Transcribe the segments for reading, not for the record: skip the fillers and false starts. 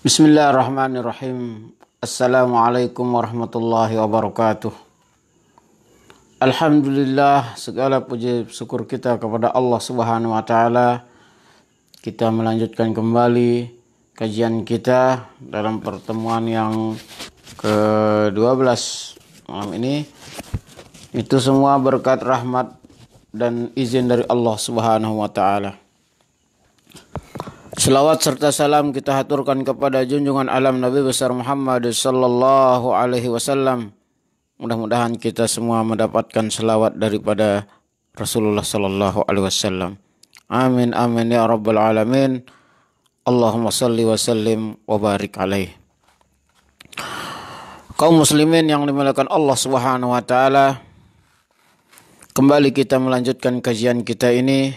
Bismillahirrahmanirrahim. Assalamualaikum warahmatullahi wabarakatuh. Alhamdulillah, segala puji syukur kita kepada Allah Subhanahu wa taala. Kita melanjutkan kembali kajian kita dalam pertemuan yang ke-12 malam ini. Itu semua berkat rahmat dan izin dari Allah Subhanahu wa taala. Selawat serta salam kita haturkan kepada junjungan alam Nabi besar Muhammad sallallahu alaihi wasallam. Mudah-mudahan kita semua mendapatkan selawat daripada Rasulullah sallallahu alaihi wasallam. Amin amin ya rabbal alamin. Allahumma salli wa sallim wa barik alaih. Kaum muslimin yang dimuliakan Allah Subhanahu wa taala, kembali kita melanjutkan kajian kita ini.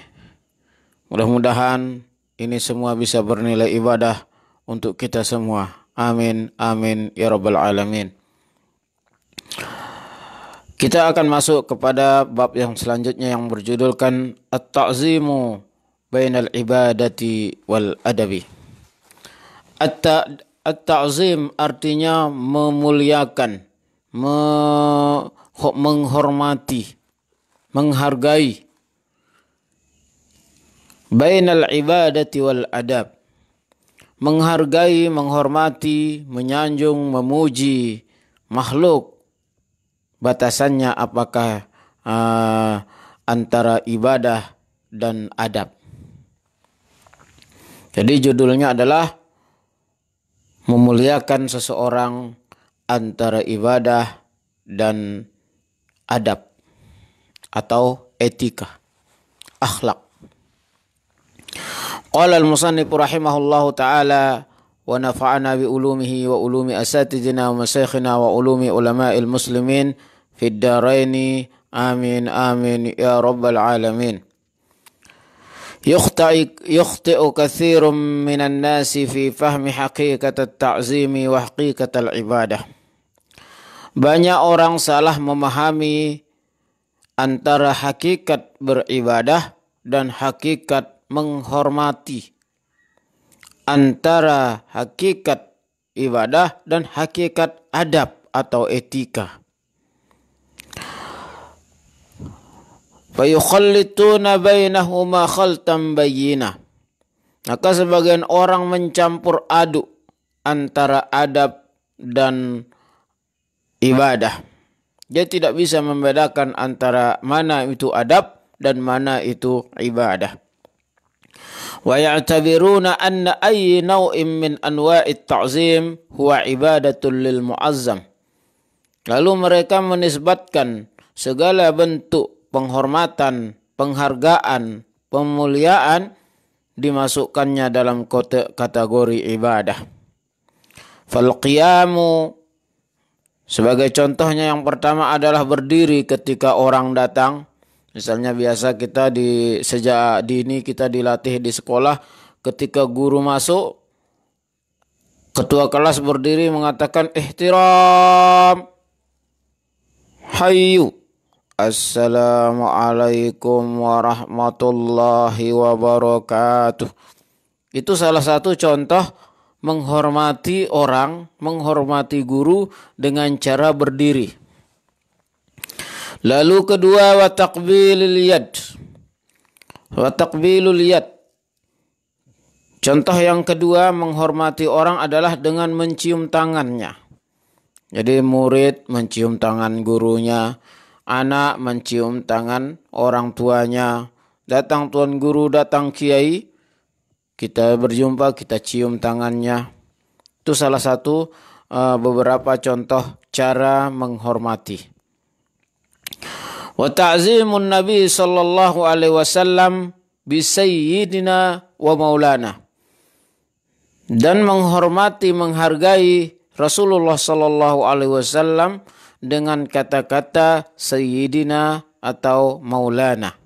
Mudah-mudahan ini semua bisa bernilai ibadah untuk kita semua. Amin, amin, ya rabbal alamin. Kita akan masuk kepada bab yang selanjutnya yang berjudulkan At-Ta'zimu Bainal Ibadati Wal Adabi. At-Ta'zim artinya memuliakan, menghormati, menghargai. Bainal ibadati wal adab, menghargai, menghormati, menyanjung, memuji makhluk. Batasannya apakah antara ibadah dan adab. Jadi judulnya adalah memuliakan seseorang antara ibadah dan adab atau etika, akhlak. Qala al-musannif rahimahullahu ta'ala wa nafa'ana bi ulumihi wa ulumi asatidina wa masyayikhina wa ulumi ulama'il muslimin fid daraini amin amin ya rabbal alamin. Yukhti'u katsirun minan nasi fi fahmi haqiqat at-ta'zimi wa haqiqat al-ibadah. Banyak orang salah memahami antara hakikat beribadah dan hakikat menghormati, antara hakikat ibadah dan hakikat adab atau etika. Fayukhallituna bainahuma khaltan bayyinah. Maka sebagian orang mencampur aduk antara adab dan ibadah. Dia tidak bisa membedakan antara mana itu adab dan mana itu ibadah. Wa ya'tabiruna anna ayyi naw'in min anwa'it ta'zim huwa ibadatul lil mu'azzam. Lalu mereka menisbatkan segala bentuk penghormatan, penghargaan, pemuliaan dimasukkannya dalam kategori ibadah. Fal qiyamu, sebagai contohnya yang pertama adalah berdiri ketika orang datang. Misalnya biasa kita sejak dini kita dilatih di sekolah, ketika guru masuk, ketua kelas berdiri mengatakan ihtiram, hayyu, assalamualaikum warahmatullahi wabarakatuh. Itu salah satu contoh menghormati orang, menghormati guru dengan cara berdiri. Lalu kedua, wa taqbilul yad. Wa taqbilul yad. Contoh yang kedua menghormati orang adalah dengan mencium tangannya. Jadi murid mencium tangan gurunya, anak mencium tangan orang tuanya, datang tuan guru, datang kiai, kita berjumpa, kita cium tangannya. Itu salah satu beberapa contoh cara menghormati. Wa ta'zimun Nabi sallallahu alaihi wasallam bi sayyidina wa maulana. Dan menghormati, menghargai Rasulullah sallallahu alaihi wasallam dengan kata-kata sayyidina atau maulana.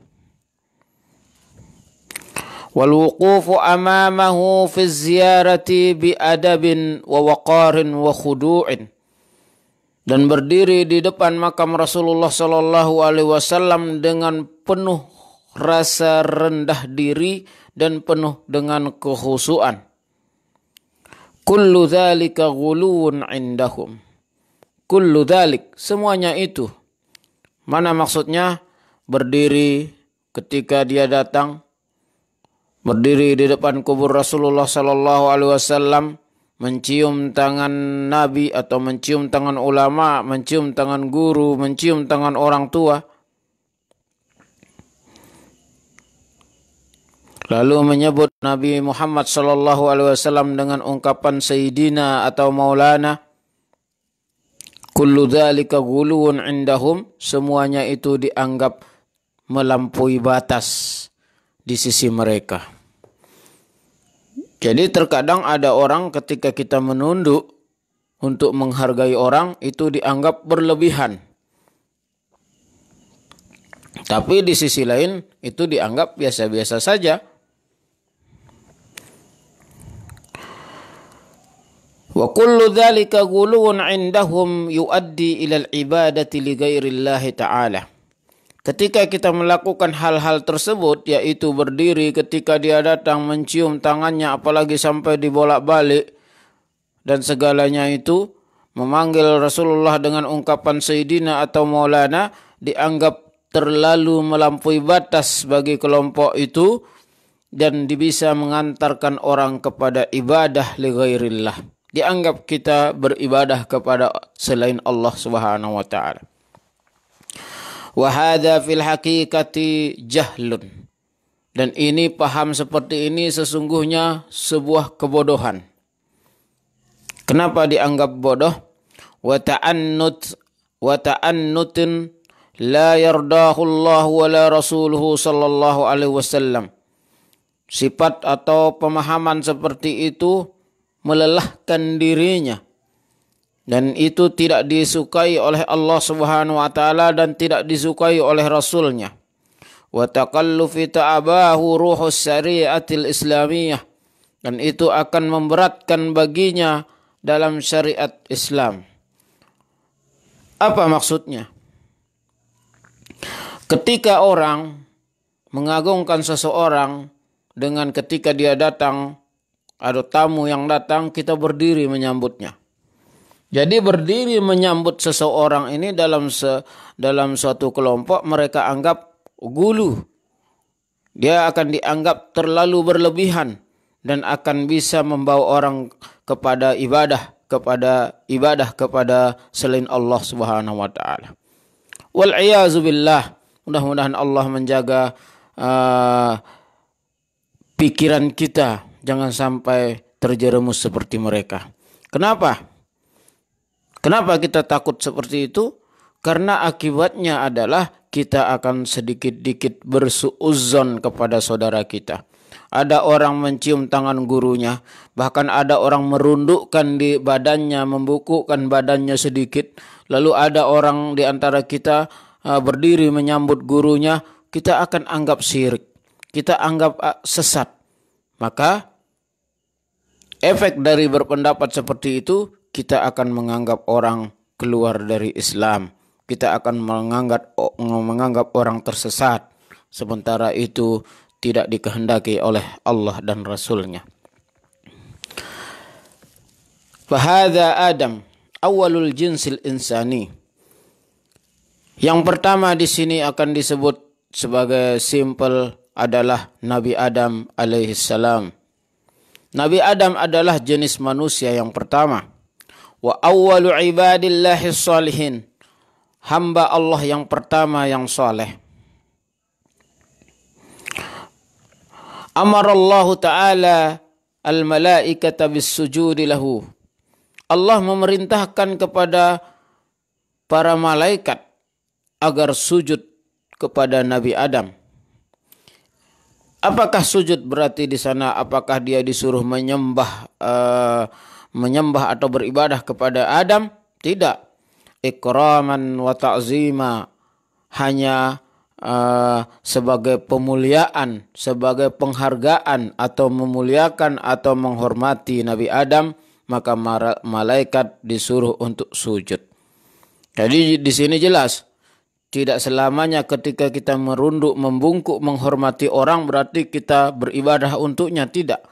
Wal wuqufu amamahu fi ziyarati bi adabin wa waqarin wa khudu'in. Dan berdiri di depan makam Rasulullah sallallahu alaihi wasallam dengan penuh rasa rendah diri dan penuh dengan kekhusyuan. Kullu dzalika ghuluwun indahum. Kullu dzalik, semuanya itu. Mana maksudnya? Berdiri ketika dia datang, berdiri di depan kubur Rasulullah sallallahu alaihi wasallam, mencium tangan Nabi atau mencium tangan ulama, mencium tangan guru, mencium tangan orang tua. Lalu menyebut Nabi Muhammad sallallahu alaihi wasallam dengan ungkapan Sayyidina atau Maulana. Kullu dzalika ghuluwun indahum, semuanya itu dianggap melampaui batas di sisi mereka. Jadi terkadang ada orang ketika kita menunduk untuk menghargai orang itu dianggap berlebihan. Tapi di sisi lain itu dianggap biasa-biasa saja. Wa kullu dzalika ghuluwun indahum yuaddi ila al-ibadati li ghairillahi ta'ala. Ketika kita melakukan hal-hal tersebut, yaitu berdiri ketika dia datang, mencium tangannya, apalagi sampai dibolak-balik dan segalanya itu, memanggil Rasulullah dengan ungkapan Sayyidina atau Maulana, dianggap terlalu melampaui batas bagi kelompok itu dan bisa mengantarkan orang kepada ibadah li ghairillah. Dianggap kita beribadah kepada selain Allah Subhanahu wa taala. Wa hadza fil haqiqati jahlun. Dan ini paham seperti ini sesungguhnya sebuah kebodohan. Kenapa dianggap bodoh? Wa ta'annutun la yardahu Allah wa la rasuluhu sallallahu alaihi wasallam. Sifat atau pemahaman seperti itu melelahkan dirinya, dan itu tidak disukai oleh Allah Subhanahu wa taala dan tidak disukai oleh Rasulnya. Wa taqallufi ta'abahu ruhus syariatil islamiyah, dan itu akan memberatkan baginya dalam syariat Islam. Apa maksudnya? Ketika orang mengagungkan seseorang dengan ketika dia datang, ada tamu yang datang, kita berdiri menyambutnya. Jadi berdiri menyambut seseorang ini dalam suatu kelompok mereka anggap gulu. Dia akan dianggap terlalu berlebihan dan akan bisa membawa orang kepada ibadah kepada selain Allah Subhanahu wa taala. Wal iyazu billah. Mudah-mudahan Allah menjaga pikiran kita jangan sampai terjerumus seperti mereka. Kenapa? Kenapa kita takut seperti itu? Karena akibatnya adalah kita akan sedikit-dikit bersuudzon kepada saudara kita. Ada orang mencium tangan gurunya, bahkan ada orang merundukkan di badannya, membungkukkan badannya sedikit. Lalu ada orang di antara kita berdiri menyambut gurunya, kita akan anggap syirik, kita anggap sesat. Maka efek dari berpendapat seperti itu, kita akan menganggap orang keluar dari Islam. Kita akan menganggap orang tersesat. Sementara itu tidak dikehendaki oleh Allah dan Rasulnya. Fahadha Adam, awalul jinsil insani. Yang pertama di sini akan disebut sebagai simple adalah Nabi Adam alaihissalam. Nabi Adam adalah jenis manusia yang pertama. Wa awwalu ibadillahi shalihin. Hamba Allah yang pertama yang saleh. Amarallahu ta'ala al-malaikata bis-sujudi lahu. Allah memerintahkan kepada para malaikat agar sujud kepada Nabi Adam. Apakah sujud berarti di sana? Apakah dia disuruh menyembah atau beribadah kepada Adam? Tidak. Ikraman wa ta'zima, hanya sebagai pemuliaan, sebagai penghargaan atau memuliakan atau menghormati Nabi Adam, maka malaikat disuruh untuk sujud. Jadi di sini jelas, tidak selamanya ketika kita merunduk, membungkuk, menghormati orang berarti kita beribadah untuknya, tidak.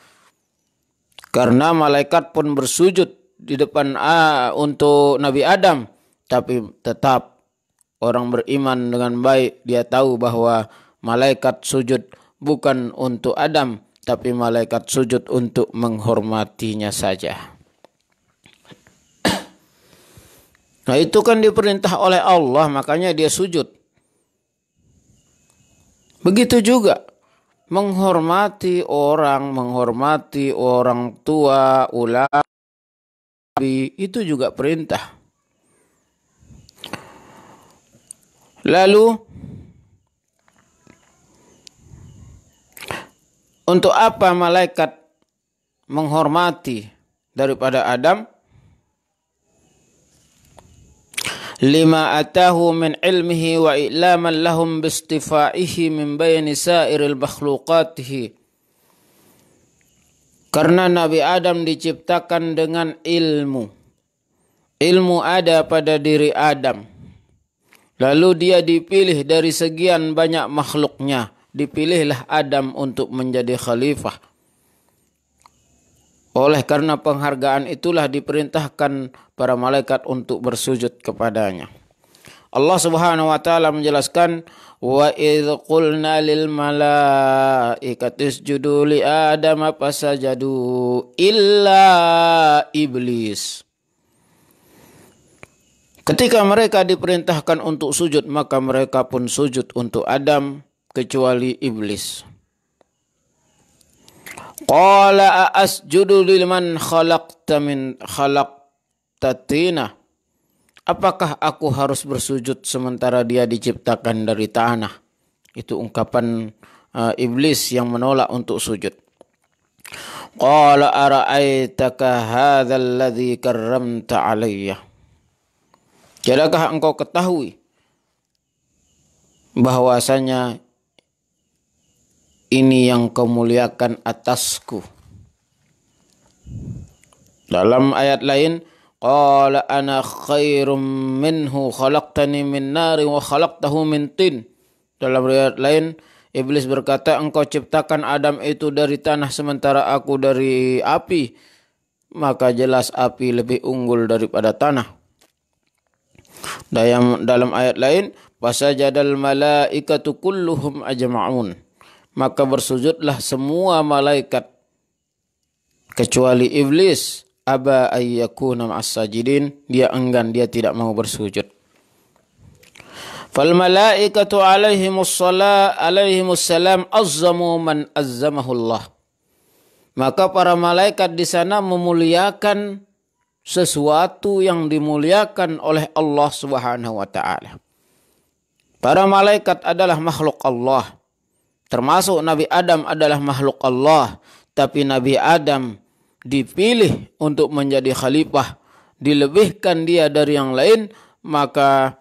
Karena malaikat pun bersujud di depan untuk Nabi Adam, tapi tetap orang beriman dengan baik dia tahu bahwa malaikat sujud bukan untuk Adam, tapi malaikat sujud untuk menghormatinya saja. Nah itu kan diperintah oleh Allah, makanya dia sujud. Begitu juga menghormati orang tua, ulama, itu juga perintah. Lalu untuk apa malaikat menghormati daripada Adam? Lima atahu min ilmihi wa i'laman lahum bistifaihi min bayni sairil makhluqatihi. Karena Nabi Adam diciptakan dengan ilmu. Ilmu ada pada diri Adam. Lalu dia dipilih dari sekian banyak makhluknya. Dipilihlah Adam untuk menjadi khalifah. Oleh karena penghargaan itulah diperintahkan para malaikat untuk bersujud kepadanya. Allah Subhanahu wa taala menjelaskan, wa idz qulna lil malaikati isjudu li Adam fasajadu illa iblis. Ketika mereka diperintahkan untuk sujud, maka mereka pun sujud untuk Adam kecuali iblis. Qala asjudu liman khalaqta tina. Apakah aku harus bersujud sementara dia diciptakan dari tanah? Itu ungkapan iblis yang menolak untuk sujud. Qala ara'aitaka hadzal ladzi karramta alayya. Tiadakah engkau ketahui bahwasanya ini yang kau muliakan atasku? Dalam ayat lain, qala ana khairum minhu khalaqtani min nari wa khalaqtahu min tin. Dalam ayat lain, iblis berkata, engkau ciptakan Adam itu dari tanah sementara aku dari api. Maka jelas api lebih unggul daripada tanah. Dalam ayat lain, fasajadal malaikatu kulluhum ajma'un. Maka bersujudlah semua malaikat kecuali iblis. Aba ayyakuna ma'as sajidin. Dia enggan, dia tidak mau bersujud. Fal malaikatu alaihimussalam azzamu man azzamahullah. Maka para malaikat di sana memuliakan sesuatu yang dimuliakan oleh Allah Subhanahu wa taala. Para malaikat adalah makhluk Allah. Termasuk Nabi Adam adalah makhluk Allah. Tapi Nabi Adam dipilih untuk menjadi khalifah. Dilebihkan dia dari yang lain. Maka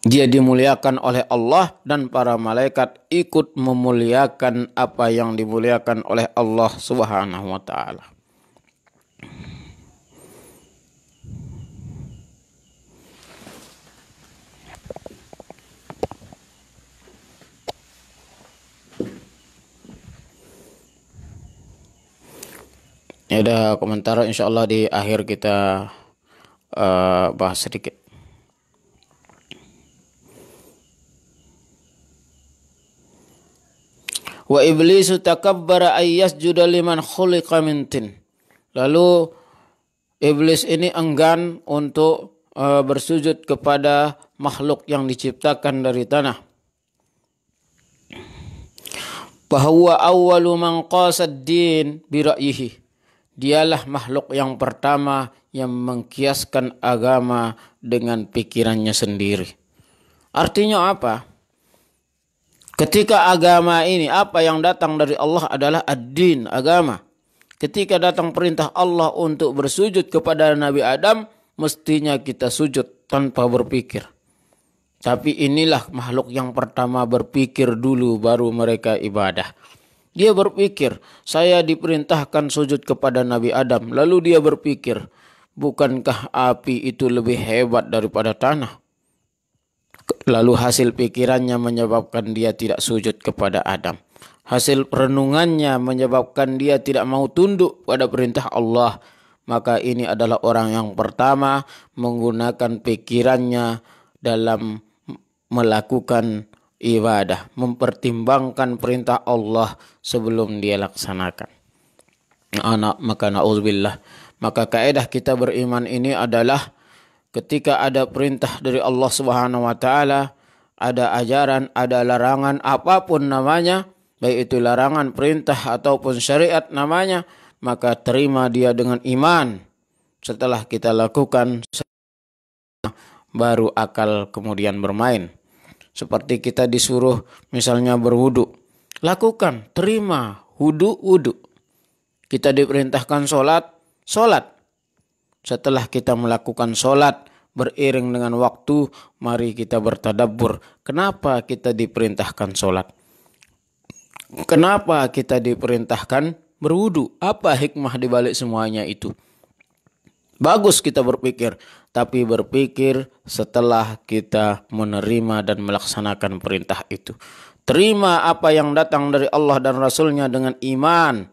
dia dimuliakan oleh Allah. Dan para malaikat ikut memuliakan apa yang dimuliakan oleh Allah Subhanahu wa ta'ala. Ya ada komentar, insya Allah di akhir kita bahas sedikit. Wa iblisu takabbara ayyasjuda liman khuliqa min tin. Lalu iblis ini enggan untuk bersujud kepada makhluk yang diciptakan dari tanah. Bahwa awwalu man qasad din bi ra'yihi. Dialah makhluk yang pertama yang mengkiaskan agama dengan pikirannya sendiri. Artinya apa? Ketika agama ini, apa yang datang dari Allah adalah ad-din, agama. Ketika datang perintah Allah untuk bersujud kepada Nabi Adam, mestinya kita sujud tanpa berpikir. Tapi inilah makhluk yang pertama berpikir dulu, baru mereka ibadah. Dia berpikir, saya diperintahkan sujud kepada Nabi Adam. Lalu dia berpikir, bukankah api itu lebih hebat daripada tanah? Lalu hasil pikirannya menyebabkan dia tidak sujud kepada Adam. hasil renungannya menyebabkan dia tidak mau tunduk pada perintah Allah, maka ini adalah orang yang pertama menggunakan pikirannya dalam melakukan ibadah, mempertimbangkan perintah Allah sebelum dia laksanakan. Maka na'udzubillah. Maka kaidah kita beriman ini adalah ketika ada perintah dari Allah Subhanahu wa taala, ada ajaran, ada larangan, apapun namanya, baik itu larangan, perintah ataupun syariat namanya, maka terima dia dengan iman. Setelah kita lakukan, baru akal kemudian bermain. Seperti kita disuruh misalnya berwudu, lakukan, terima, wudu. Kita diperintahkan sholat. Setelah kita melakukan sholat beriring dengan waktu, mari kita bertadabbur. Kenapa kita diperintahkan sholat? Kenapa kita diperintahkan berwudu? Apa hikmah dibalik semuanya itu? Bagus kita berpikir, tapi berpikir setelah kita menerima dan melaksanakan perintah itu. Terima apa yang datang dari Allah dan Rasulnya dengan iman,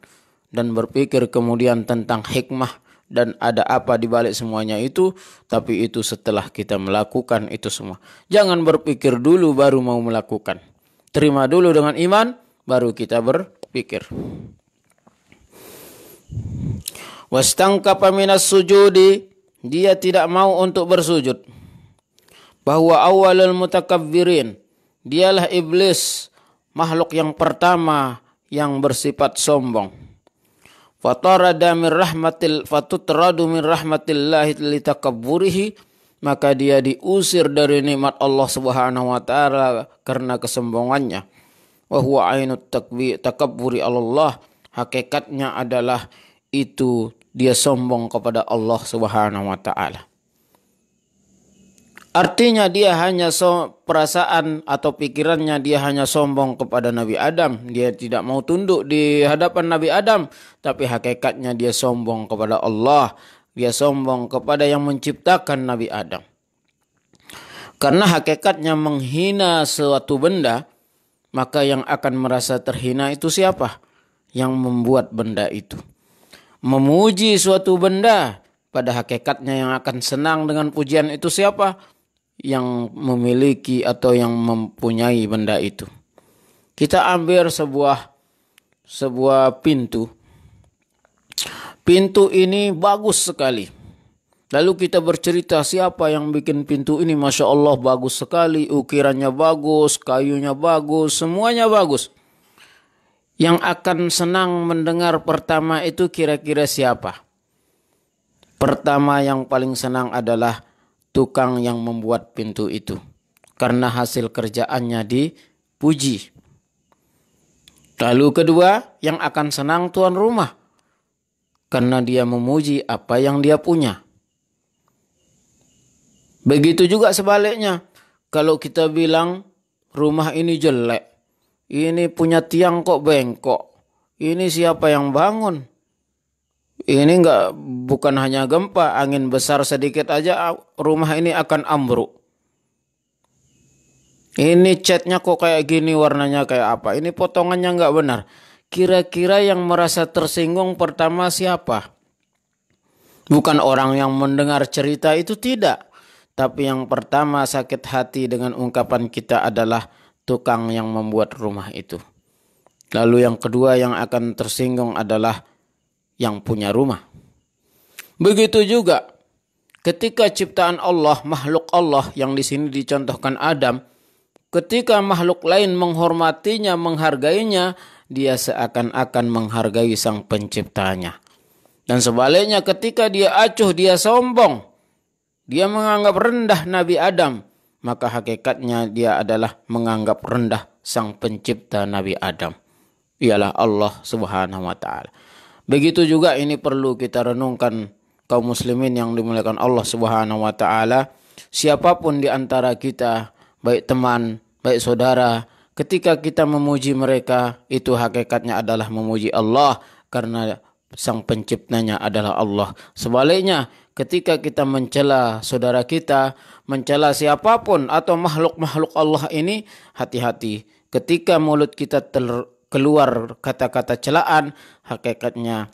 dan berpikir kemudian tentang hikmah dan ada apa di balik semuanya itu, tapi itu setelah kita melakukan itu semua. Jangan berpikir dulu baru mau melakukan. Terima dulu dengan iman, baru kita berpikir. Wastangkafa minas sujudi, dia tidak mau untuk bersujud. Bahwa awalul mutakabbirin, dialah iblis, makhluk yang pertama yang bersifat sombong. Fatutradu min rahmatillahi litakabburihi, maka dia diusir dari nikmat Allah Subhanahu wa taala karena kesombongannya. Wa huwa ainut takabburi Allah, hakikatnya adalah itu dia sombong kepada Allah Subhanahu wa taala. Artinya dia hanya perasaan atau pikirannya dia hanya sombong kepada Nabi Adam. Dia tidak mau tunduk di hadapan Nabi Adam. Tapi hakikatnya dia sombong kepada Allah. Dia sombong kepada yang menciptakan Nabi Adam. Karena hakikatnya menghina suatu benda, maka yang akan merasa terhina itu siapa? Yang membuat benda itu. Memuji suatu benda, pada hakikatnya yang akan senang dengan pujian itu siapa? Yang memiliki atau yang mempunyai benda itu. Kita ambil sebuah pintu. Pintu ini bagus sekali. Lalu kita bercerita siapa yang bikin pintu ini, Masya Allah bagus sekali, ukirannya bagus, kayunya bagus, semuanya bagus. Yang akan senang mendengar pertama itu kira-kira siapa? Pertama yang paling senang adalah tukang yang membuat pintu itu. Karena hasil kerjaannya dipuji. Lalu kedua, yang akan senang tuan rumah. Karena dia memuji apa yang dia punya. Begitu juga sebaliknya. Kalau kita bilang rumah ini jelek. Ini punya tiang kok bengkok. Ini siapa yang bangun? Ini bukan hanya gempa, angin besar sedikit aja rumah ini akan ambruk. Ini catnya kok kayak gini, warnanya kayak apa? Ini potongannya nggak benar. Kira-kira yang merasa tersinggung pertama siapa? Bukan orang yang mendengar cerita itu, tidak. Tapi yang pertama sakit hati dengan ungkapan kita adalah tukang yang membuat rumah itu. Lalu yang kedua yang akan tersinggung adalah yang punya rumah. Begitu juga ketika ciptaan Allah, makhluk Allah yang di sini dicontohkan Adam, ketika makhluk lain menghormatinya, menghargainya, dia seakan-akan menghargai sang penciptanya. Dan sebaliknya ketika dia acuh, dia sombong, dia menganggap rendah Nabi Adam, maka hakikatnya dia adalah menganggap rendah sang pencipta Nabi Adam, ialah Allah Subhanahu wa taala. Begitu juga ini perlu kita renungkan kaum muslimin yang dimuliakan Allah Subhanahu wa taala. Siapapun di antara kita, baik teman, baik saudara, ketika kita memuji mereka, itu hakikatnya adalah memuji Allah karena sang penciptanya adalah Allah. Sebaliknya, ketika kita mencela saudara kita, mencela siapapun atau makhluk-makhluk Allah ini, hati-hati. Ketika mulut kita keluar kata-kata celaan, hakikatnya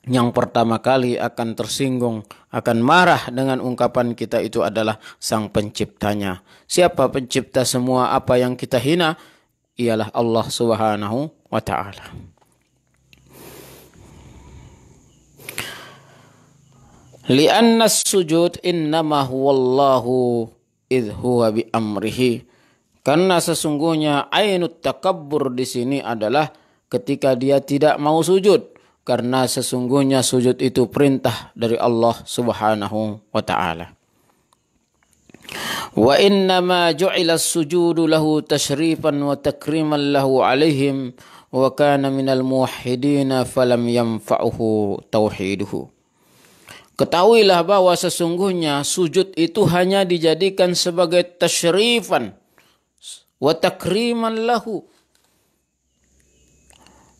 yang pertama kali akan tersinggung, akan marah dengan ungkapan kita itu adalah Sang Penciptanya. Siapa pencipta semua apa yang kita hina? Ialah Allah Subhanahu wa Ta'ala. Lianna sujud innama huwallahu idh huwa bi amrihi. Karena sesungguhnya ainut takabbur di sini adalah ketika dia tidak mau sujud. Karena sesungguhnya sujud itu perintah dari Allah Subhanahu wa Ta'ala. Wa innama ju'ila as-sujudu lahu tashrifan wa takriman lahu alaihim wa kana minal muwahhidina falam yanfa'uhu tauhiduhu. Ketahuilah bahwa sesungguhnya sujud itu hanya dijadikan sebagai tasyrifan wa takriman lahu.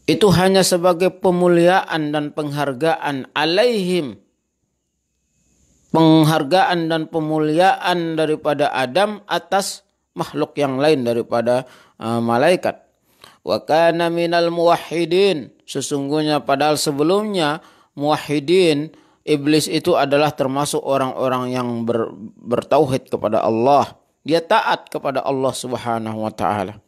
Itu hanya sebagai pemuliaan dan penghargaan alaihim. Penghargaan dan pemuliaan daripada Adam atas makhluk yang lain daripada malaikat. Wa kana minal muwahhidin. Sesungguhnya padahal sebelumnya muwahhidin, iblis itu adalah termasuk orang-orang yang bertauhid kepada Allah. Dia taat kepada Allah Subhanahu wa Ta'ala.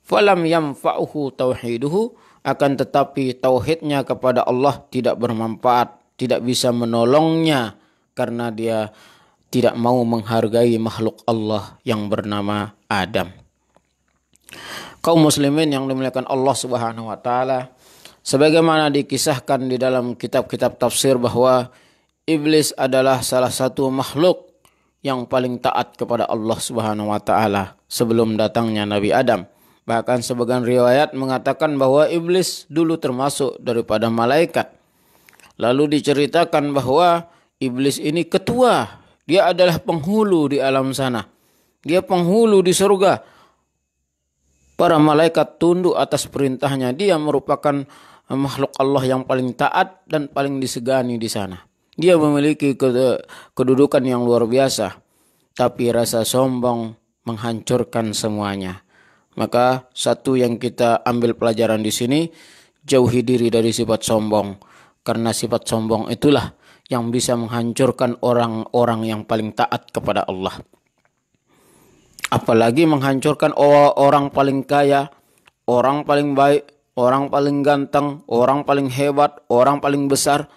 Falam yanfa'uhu tauhiduhu, akan tetapi tauhidnya kepada Allah tidak bermanfaat, tidak bisa menolongnya karena dia tidak mau menghargai makhluk Allah yang bernama Adam. Kaum muslimin yang dimuliakan Allah Subhanahu wa Ta'ala, sebagaimana dikisahkan di dalam kitab-kitab tafsir bahwa iblis adalah salah satu makhluk yang paling taat kepada Allah Subhanahu wa Ta'ala sebelum datangnya Nabi Adam. Bahkan sebagian riwayat mengatakan bahwa iblis dulu termasuk daripada malaikat. Lalu diceritakan bahwa iblis ini ketua, dia adalah penghulu di alam sana. Dia penghulu di surga. Para malaikat tunduk atas perintahnya. Dia merupakan makhluk Allah yang paling taat dan paling disegani di sana. Dia memiliki kedudukan yang luar biasa. Tapi rasa sombong menghancurkan semuanya. Maka satu yang kita ambil pelajaran di sini, jauhi diri dari sifat sombong. Karena sifat sombong itulah yang bisa menghancurkan orang-orang yang paling taat kepada Allah. Apalagi menghancurkan orang paling kaya, orang paling baik, orang paling ganteng, orang paling hebat, orang paling besar.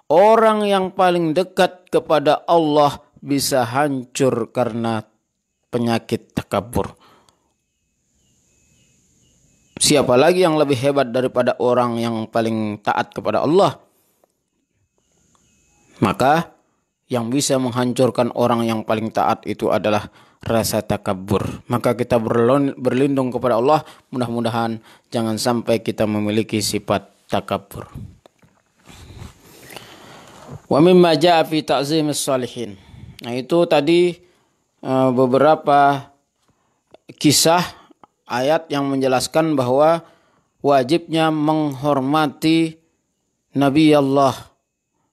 Orang yang paling dekat kepada Allah bisa hancur karena penyakit takabur. Siapa lagi yang lebih hebat daripada orang yang paling taat kepada Allah? Maka yang bisa menghancurkan orang yang paling taat itu adalah rasa takabur. Maka kita berlindung kepada Allah. Mudah-mudahan jangan sampai kita memiliki sifat takabur. Wa mimma jaa fi ta'zimis shalihin. Nah, itu tadi beberapa kisah ayat yang menjelaskan bahwa wajibnya menghormati Nabi Allah,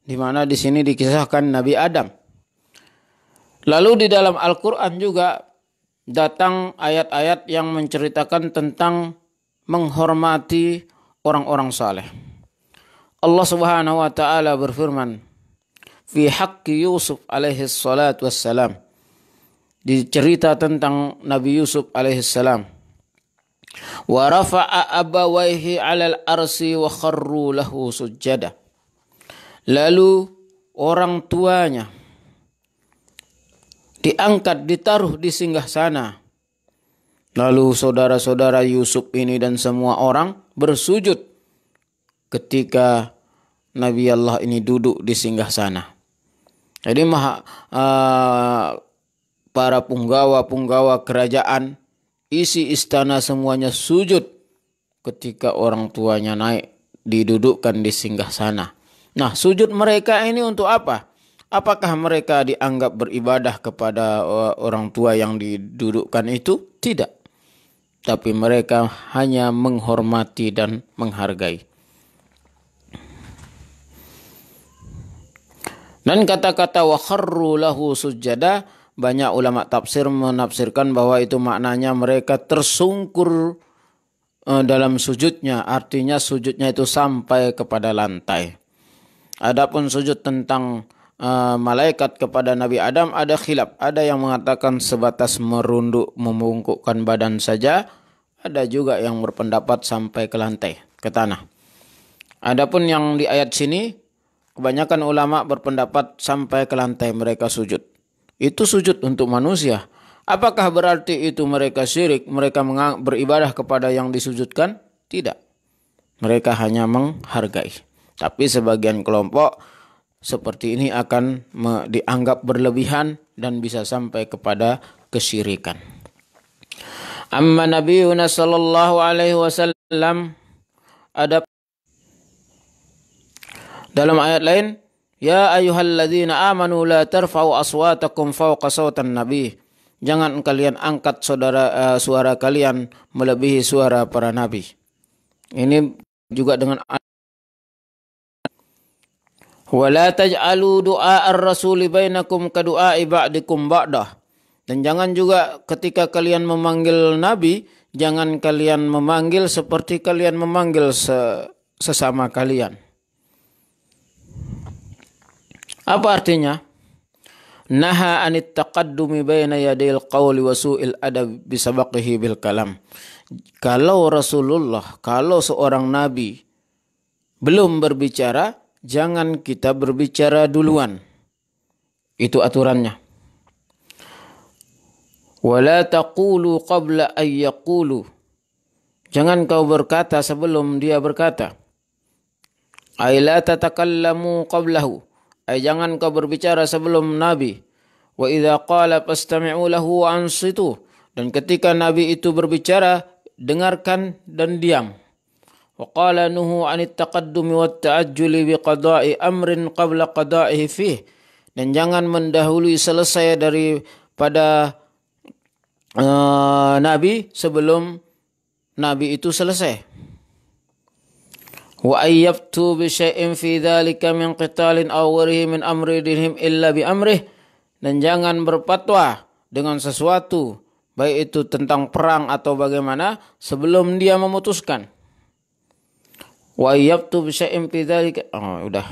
di mana di sini dikisahkan Nabi Adam. Lalu di dalam Al-Quran juga datang ayat-ayat yang menceritakan tentang menghormati orang-orang saleh. Allah Subhanahu wa Ta'ala berfirman fi haqqi Yusuf alaihi salatu wassalam, dicerita tentang Nabi Yusuf alaihi salam. Wa rafa'a abawaihi 'alal arsi wa kharru lahu sujada. Lalu orang tuanya diangkat, ditaruh di singgasana. Lalu saudara-saudara Yusuf ini dan semua orang bersujud ketika Nabi Allah ini duduk di singgasana. Jadi para punggawa-punggawa kerajaan, isi istana semuanya sujud ketika orang tuanya naik didudukkan di singgasana. Nah, sujud mereka ini untuk apa? Apakah mereka dianggap beribadah kepada orang tua yang didudukkan itu? Tidak. Tapi mereka hanya menghormati dan menghargai. Dan kata-kata wa kharru lahu sujada, banyak ulama tafsir menafsirkan bahwa itu maknanya mereka tersungkur dalam sujudnya, artinya sujudnya itu sampai kepada lantai. Adapun sujud tentang malaikat kepada Nabi Adam ada khilaf. Ada yang mengatakan sebatas merunduk membungkukkan badan saja. Ada juga yang berpendapat sampai ke lantai, ke tanah. Adapun yang di ayat sini, kebanyakan ulama berpendapat sampai ke lantai mereka sujud. Itu sujud untuk manusia. Apakah berarti itu mereka syirik? Mereka beribadah kepada yang disujudkan? Tidak. Mereka hanya menghargai. Tapi sebagian kelompok seperti ini akan dianggap berlebihan dan bisa sampai kepada kesyirikan. Amma Nabiuna sallallahu alaihi wasallam, ada dalam ayat lain, ya ayyuhalladzina amanu la tarfa'u aswatakum fawqa sawtan nabi. Jangan kalian angkat suara kalian melebihi suara para nabi. Ini juga dengan wala taj'alu du'a ar-rasuli bainakum ka du'a'i ba'dikum ba'dah. Dan jangan juga ketika kalian memanggil nabi, jangan kalian memanggil seperti kalian memanggil sesama kalian. Apa artinya? Naha anit taqaddumi baina yadil qawli wa su'il adab bisabaqihi bil kalam. Kalau Rasulullah, kalau seorang nabi belum berbicara, jangan kita berbicara duluan. Itu aturannya. Wala taqulu qabla ay yaqulu. Jangan kau berkata sebelum dia berkata. Ay la tatakallamu qablahu. Ay jangan kau berbicara sebelum Nabi. Wa idza qala fastami'u lahu wa ansitu. Dan ketika Nabi itu berbicara, dengarkan dan diam. وقال نهوا عن التقدم والتعجل بقضاء أمر قبل قضائه فيه. Dan jangan mendahului selesai daripada Nabi sebelum Nabi itu selesai. Wa ayyabtu bi syai'in fi dzalika min qitalin aw ghayrihi min amri dinihim illa bi amrih. Dan jangan berfatwa dengan sesuatu, baik itu tentang perang atau bagaimana, sebelum dia memutuskan. Wa yabtu bi syai'in fi dzalika udah.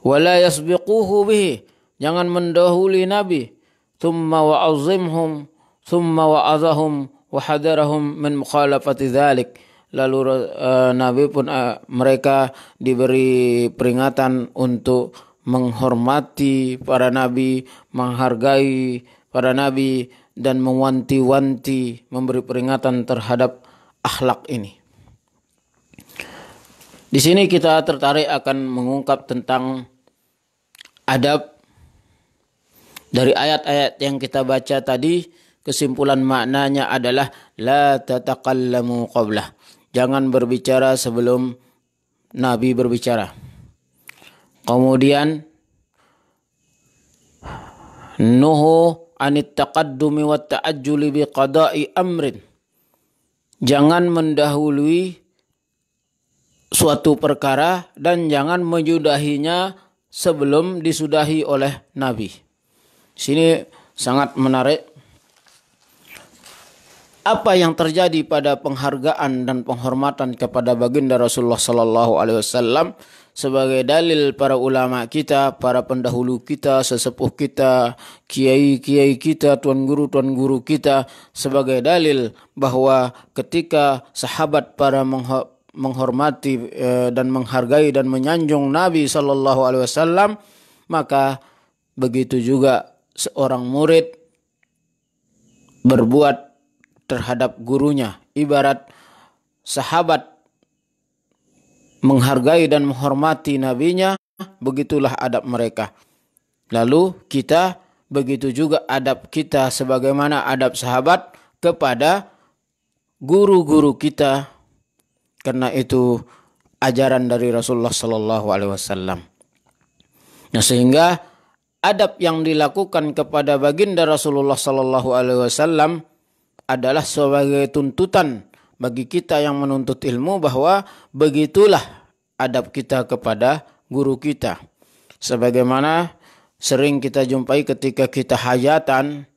Wala yasbiquhu bihi. Jangan mendahului Nabi. Thumma wa'azimhum, thumma wa'azahum wa hadarahum min mukhalafati dzalik. Lalu Nabi pun mereka diberi peringatan untuk menghormati para nabi, menghargai para nabi dan mewanti-wanti, memberi peringatan terhadap akhlak ini. Di sini kita tertarik akan mengungkap tentang adab dari ayat-ayat yang kita baca tadi. Kesimpulan maknanya adalah la tataqallamu qablah. Jangan berbicara sebelum Nabi berbicara. Kemudian nuhu anit taqaddumi wat ta'ajjuli biqada'i amrin. Jangan mendahului suatu perkara dan jangan menyudahinya sebelum disudahi oleh Nabi. Sini sangat menarik. Apa yang terjadi pada penghargaan dan penghormatan kepada baginda Rasulullah sallallahu alaihi wasallam sebagai dalil para ulama kita, para pendahulu kita, sesepuh kita, kiai-kiai kita, tuan guru kita, sebagai dalil bahwa ketika sahabat para menghormati dan menghargai dan menyanjung Nabi sallallahu alaihi wasallam, maka begitu juga seorang murid berbuat terhadap gurunya. Ibarat sahabat menghargai dan menghormati nabinya, begitulah adab mereka. Lalu kita begitu juga adab kita sebagaimana adab sahabat kepada guru-guru kita. Karena itu ajaran dari Rasulullah sallallahu alaihi wasallam. Nah, sehingga adab yang dilakukan kepada baginda Rasulullah sallallahu alaihi wasallam adalah sebagai tuntutan bagi kita yang menuntut ilmu bahwa begitulah adab kita kepada guru kita. Sebagaimana sering kita jumpai ketika kita hajatan,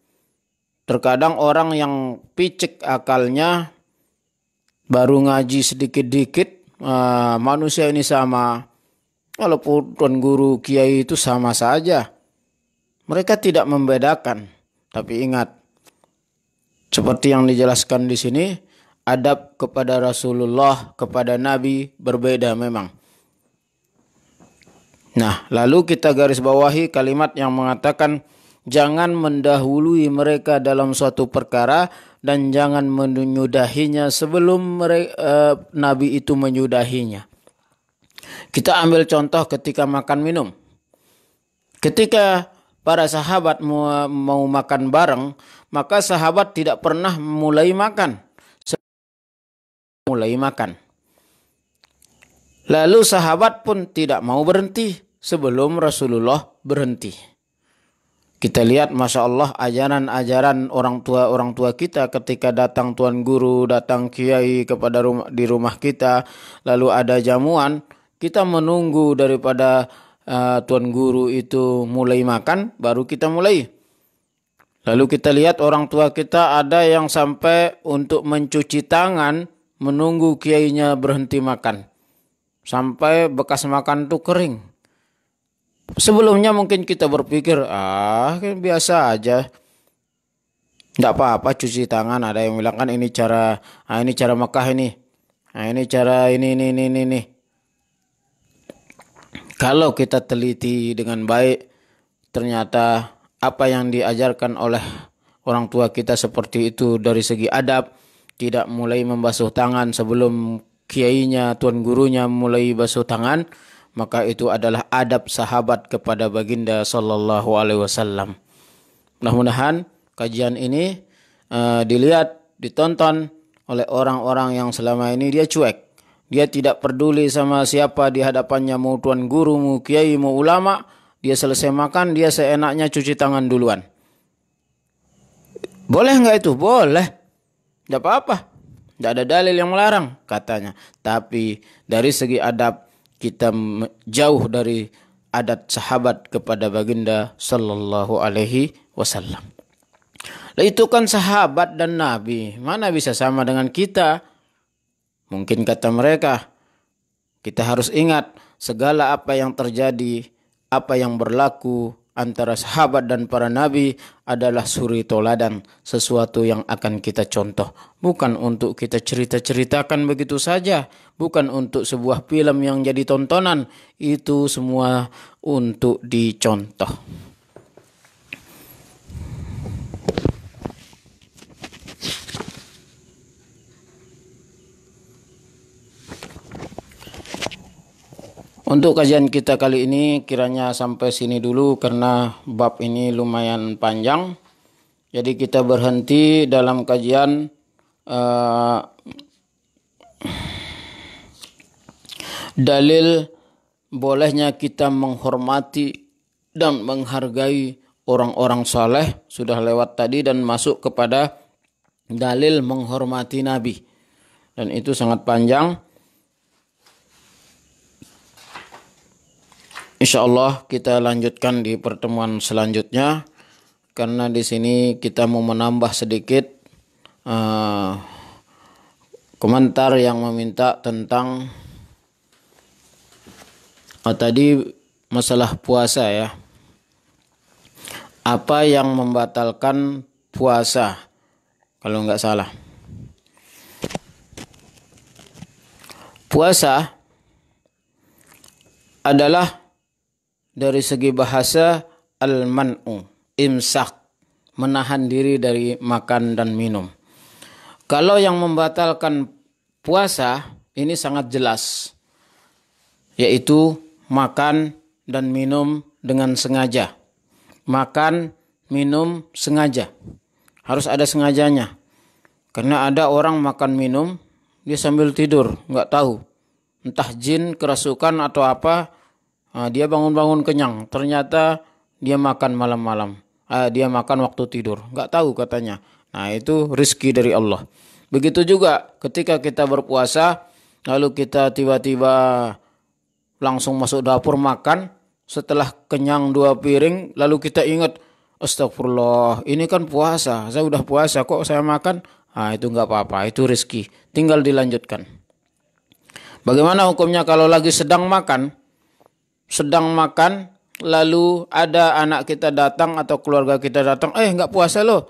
terkadang orang yang picik akalnya baru ngaji sedikit-dikit, manusia ini sama. Walaupun tuan guru kiai itu sama saja. Mereka tidak membedakan. Tapi ingat, seperti yang dijelaskan di sini, adab kepada Rasulullah, kepada Nabi berbeda memang. Nah, lalu kita garis bawahi kalimat yang mengatakan jangan mendahului mereka dalam suatu perkara dan jangan menyudahinya sebelum Nabi itu menyudahinya. Kita ambil contoh ketika makan minum. Ketika para sahabat mau makan bareng, maka sahabat tidak pernah mulai makan. Lalu sahabat pun tidak mau berhenti sebelum Rasulullah berhenti. Kita lihat Masya Allah ajaran-ajaran orang tua kita ketika datang tuan guru, datang kiai di rumah kita, lalu ada jamuan, kita menunggu daripada tuan guru itu mulai makan, baru kita mulai. Lalu kita lihat orang tua kita ada yang sampai untuk mencuci tangan, menunggu kiainya berhenti makan. Sampai bekas makan itu kering. Sebelumnya mungkin kita berpikir, biasa aja. Tidak apa-apa cuci tangan. Ada yang bilang kan ini cara Mekah ini. Ini cara ini. Kalau kita teliti dengan baik, ternyata apa yang diajarkan oleh orang tua kita seperti itu dari segi adab, tidak mulai membasuh tangan sebelum kiainya, tuan gurunya mulai basuh tangan, maka itu adalah adab sahabat kepada baginda sallallahu alaihi wasallam. Mudah-mudahan kajian ini dilihat, ditonton oleh orang-orang yang selama ini dia cuek. Dia tidak peduli sama siapa di hadapannya, mau tuan guru, mau kiai, mau ulama. Dia selesai makan, dia seenaknya cuci tangan duluan. Boleh nggak itu? Boleh. Tidak apa-apa. Tidak ada dalil yang melarang katanya. Tapi dari segi adab, kita jauh dari adat sahabat kepada baginda sallallahu alaihi wasallam. Lah itu kan sahabat dan Nabi. Mana bisa sama dengan kita? Mungkin kata mereka, kita harus ingat segala apa yang terjadi, apa yang berlaku antara sahabat dan para nabi adalah suri toladan, sesuatu yang akan kita contoh. Bukan untuk kita cerita-ceritakan begitu saja, bukan untuk sebuah film yang jadi tontonan, itu semua untuk dicontoh. Untuk kajian kita kali ini kiranya sampai sini dulu karena bab ini lumayan panjang. Jadi kita berhenti dalam kajian dalil bolehnya kita menghormati dan menghargai orang-orang saleh, sudah lewat tadi, dan masuk kepada dalil menghormati Nabi. Dan itu sangat panjang. Insyaallah kita lanjutkan di pertemuan selanjutnya, karena di sini kita mau menambah sedikit komentar yang meminta tentang tadi masalah puasa ya. Apa yang membatalkan puasa kalau nggak salah? Puasa adalah dari segi bahasa al-man'u, imsak, menahan diri dari makan dan minum. Kalau yang membatalkan puasa ini sangat jelas, yaitu makan dan minum dengan sengaja. Makan, minum sengaja. Harus ada sengajanya. Karena ada orang makan minum, dia sambil tidur, nggak tahu. Entah jin, kerasukan atau apa, dia bangun-bangun kenyang. Ternyata dia makan malam-malam. Dia makan waktu tidur. Nggak tahu katanya. Nah itu rezeki dari Allah. Begitu juga ketika kita berpuasa, lalu kita tiba-tiba langsung masuk dapur makan. Setelah kenyang 2 piring, lalu kita ingat, astagfirullah, ini kan puasa. Saya udah puasa kok saya makan. Itu nggak apa-apa, itu rezeki, tinggal dilanjutkan. Bagaimana hukumnya kalau lagi sedang makan lalu ada anak kita datang atau keluarga kita datang, nggak puasa loh.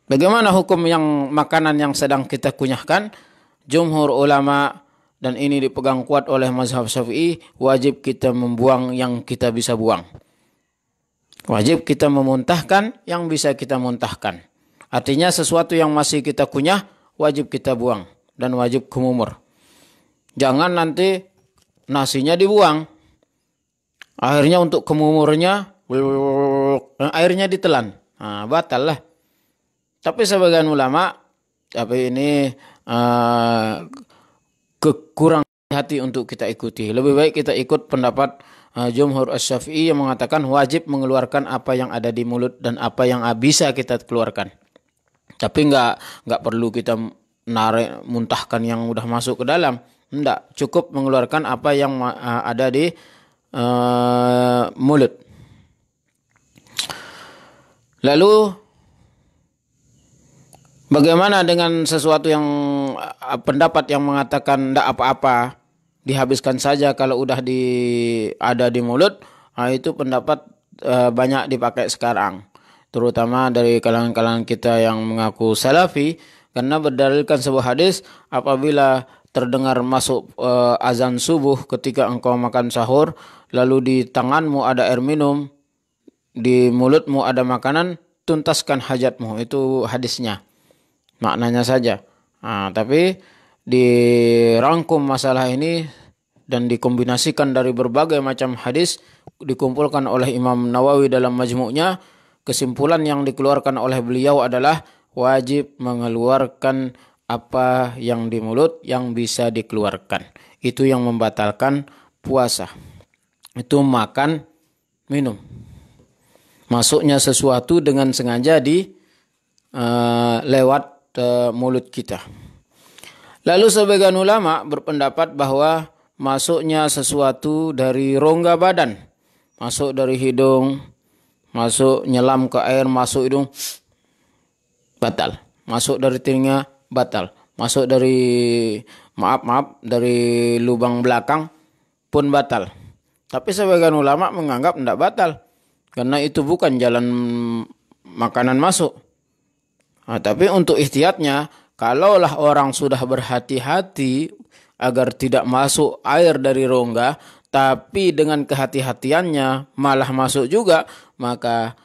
Bagaimana hukum yang makanan yang sedang kita kunyahkan? Jumhur ulama, dan ini dipegang kuat oleh mazhab Syafi'i, wajib kita membuang yang kita bisa buang. Wajib kita memuntahkan yang bisa kita muntahkan. Artinya sesuatu yang masih kita kunyah wajib kita buang dan wajib kumumur. Jangan nanti nasinya dibuang. Akhirnya untuk kumumurnya airnya ditelan. Batal lah. Tapi sebagian ulama, tapi ini kekurang hati untuk kita ikuti. Lebih baik kita ikut pendapat Jumhur Asy-Syafi'i yang mengatakan wajib mengeluarkan apa yang ada di mulut dan apa yang bisa kita keluarkan. Tapi nggak perlu kita muntahkan yang udah masuk ke dalam. Enggak, cukup mengeluarkan apa yang ada di mulut. Lalu bagaimana dengan sesuatu yang pendapat yang mengatakan enggak apa-apa, dihabiskan saja kalau udah ada di mulut? Itu pendapat banyak dipakai sekarang, terutama dari kalangan-kalangan kita yang mengaku salafi, karena berdalilkan sebuah hadis, apabila terdengar masuk azan subuh ketika engkau makan sahur, lalu di tanganmu ada air minum, di mulutmu ada makanan, tuntaskan hajatmu. Itu hadisnya, maknanya saja. Tapi dirangkum masalah ini dan dikombinasikan dari berbagai macam hadis, dikumpulkan oleh Imam Nawawi dalam Majmu'nya. Kesimpulan yang dikeluarkan oleh beliau adalah wajib mengeluarkan apa yang di mulut yang bisa dikeluarkan. Itu yang membatalkan puasa. Itu makan, minum. Masuknya sesuatu dengan sengaja di lewat mulut kita. Lalu sebagian ulama berpendapat bahwa masuknya sesuatu dari rongga badan, masuk dari hidung, masuk nyelam ke air, masuk hidung, batal. Masuk dari telinga, batal. Masuk dari dari lubang belakang pun batal. Tapi sebagian ulama menganggap tidak batal, karena itu bukan jalan makanan masuk. Tapi untuk ihtiyatnya, kalaulah orang sudah berhati-hati agar tidak masuk air dari rongga, tapi dengan kehati-hatiannya malah masuk juga, maka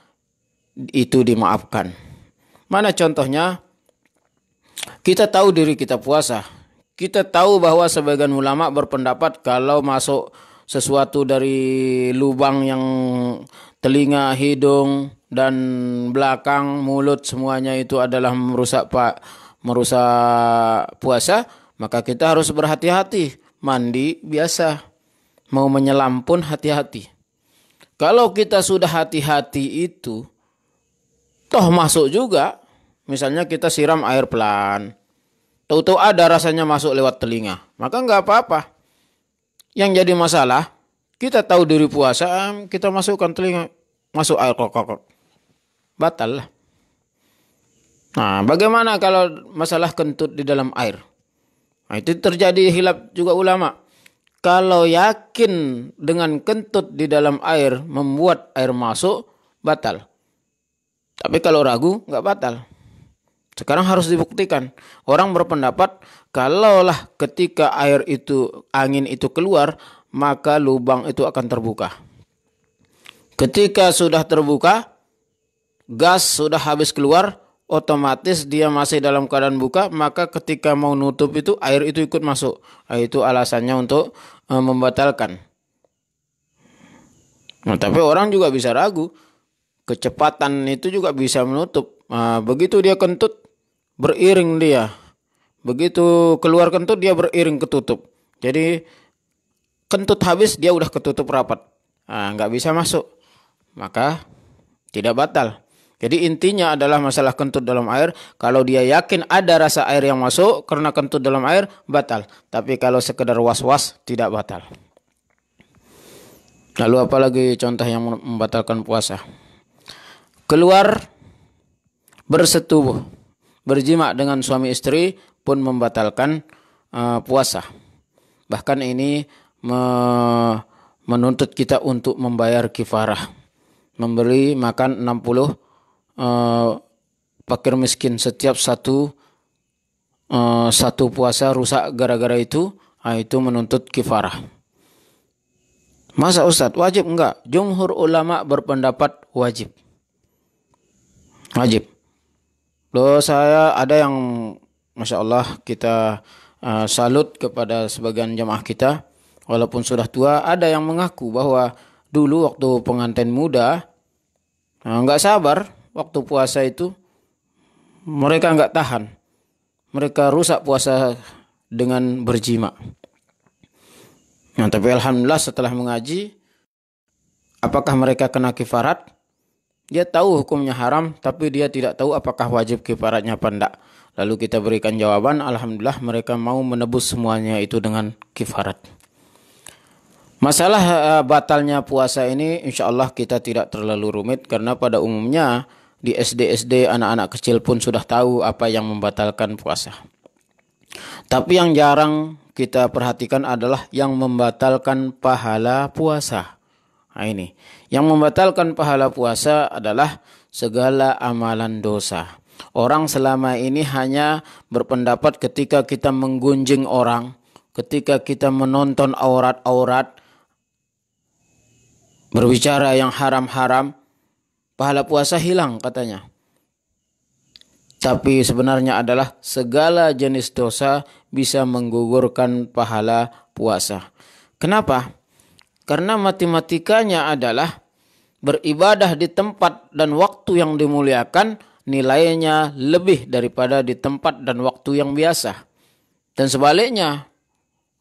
itu dimaafkan. Mana contohnya? Kita tahu diri kita puasa. Kita tahu bahwa sebagian ulama berpendapat kalau masuk sesuatu dari lubang yang telinga, hidung, dan belakang, mulut, semuanya itu adalah merusak puasa, maka kita harus berhati-hati. Mandi biasa, mau menyelam pun hati-hati. Kalau kita sudah hati-hati itu, toh masuk juga. Misalnya kita siram air pelan, tahu-tahu ada rasanya masuk lewat telinga, maka nggak apa-apa. Yang jadi masalah, kita tahu diri puasa, kita masukkan telinga, masuk air kok. Batal lah. Nah, bagaimana kalau masalah kentut di dalam air? Itu terjadi khilaf juga ulama. Kalau yakin dengan kentut di dalam air membuat air masuk, batal. Tapi kalau ragu, nggak batal. Sekarang harus dibuktikan. Orang berpendapat kalaulah ketika angin itu keluar, maka lubang itu akan terbuka. Ketika sudah terbuka, gas sudah habis keluar, otomatis dia masih dalam keadaan buka, maka ketika mau nutup itu air itu ikut masuk. Itu alasannya untuk membatalkan. Nah, tapi orang juga bisa ragu. Kecepatan itu juga bisa menutup. Begitu dia kentut, beriring dia. Begitu keluar kentut, dia beriring ketutup. Jadi kentut habis, dia udah ketutup rapat. Nggak bisa masuk. Maka tidak batal. Jadi intinya adalah masalah kentut dalam air. Kalau dia yakin ada rasa air yang masuk karena kentut dalam air, batal. Tapi kalau sekedar was-was, tidak batal. Lalu apalagi contoh yang membatalkan puasa? Keluar bersetubuh. berjima dengan suami istri pun membatalkan puasa. Bahkan ini menuntut kita untuk membayar kifarah, memberi makan 60 fakir miskin. Setiap satu puasa rusak gara-gara itu menuntut kifarah. Masa Ustadz wajib? Enggak. Jumhur ulama berpendapat wajib. Wajib. Loh, saya ada yang Masya Allah kita salut kepada sebagian jamaah kita, walaupun sudah tua, ada yang mengaku bahwa dulu waktu pengantin muda enggak sabar waktu puasa itu, mereka enggak tahan, mereka rusak puasa dengan berjima. Nah, tapi alhamdulillah setelah mengaji, apakah mereka kena kifarat? Dia tahu hukumnya haram, tapi dia tidak tahu apakah wajib kifaratnya apa enggak. Lalu kita berikan jawaban, alhamdulillah mereka mau menebus semuanya itu dengan kifarat. Masalah batalnya puasa ini insya Allah kita tidak terlalu rumit, karena pada umumnya di SD anak-anak kecil pun sudah tahu apa yang membatalkan puasa. Tapi yang jarang kita perhatikan adalah yang membatalkan pahala puasa. Nah ini, yang membatalkan pahala puasa adalah segala amalan dosa. Orang selama ini hanya berpendapat ketika kita menggunjing orang, ketika kita menonton aurat-aurat, berbicara yang haram-haram, pahala puasa hilang katanya. Tapi sebenarnya adalah segala jenis dosa bisa menggugurkan pahala puasa. Kenapa? Karena matematikanya adalah beribadah di tempat dan waktu yang dimuliakan nilainya lebih daripada di tempat dan waktu yang biasa. Dan sebaliknya,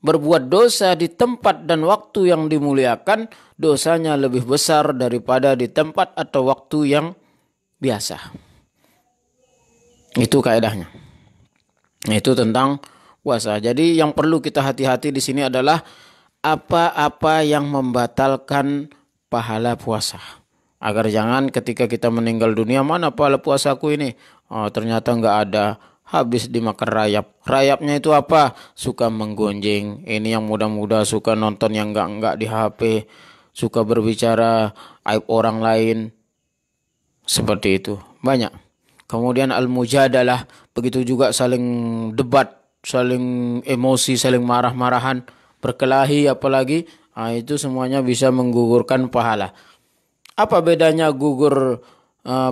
berbuat dosa di tempat dan waktu yang dimuliakan dosanya lebih besar daripada di tempat atau waktu yang biasa. Itu kaedahnya. Itu tentang puasa. Jadi yang perlu kita hati-hati di sini adalah apa-apa yang membatalkan pahala puasa. Agar jangan ketika kita meninggal dunia, mana pahala puasaku ini? Oh, ternyata nggak ada, habis dimakan rayap. Rayapnya itu apa? Suka menggonjing. Ini yang muda-muda suka nonton yang enggak di HP, suka berbicara aib orang lain. Seperti itu. Banyak. Kemudian al-mujadalah, begitu juga saling debat, saling emosi, saling marah-marahan, berkelahi apalagi, itu semuanya bisa menggugurkan pahala. Apa bedanya gugur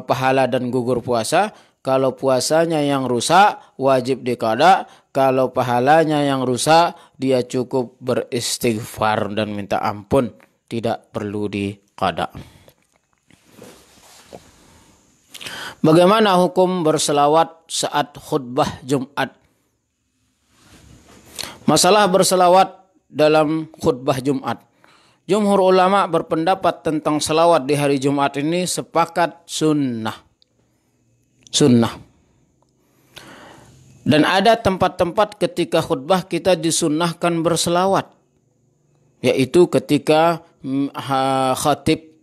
pahala dan gugur puasa? Kalau puasanya yang rusak, wajib diqada. Kalau pahalanya yang rusak, dia cukup beristighfar dan minta ampun, tidak perlu diqada. Bagaimana hukum berselawat saat khutbah Jumat? Masalah berselawat dalam khutbah Jumat. Jumhur ulama berpendapat tentang selawat di hari Jumat ini sepakat sunnah. Sunnah. Dan ada tempat-tempat ketika khutbah kita disunnahkan berselawat. Yaitu ketika khatib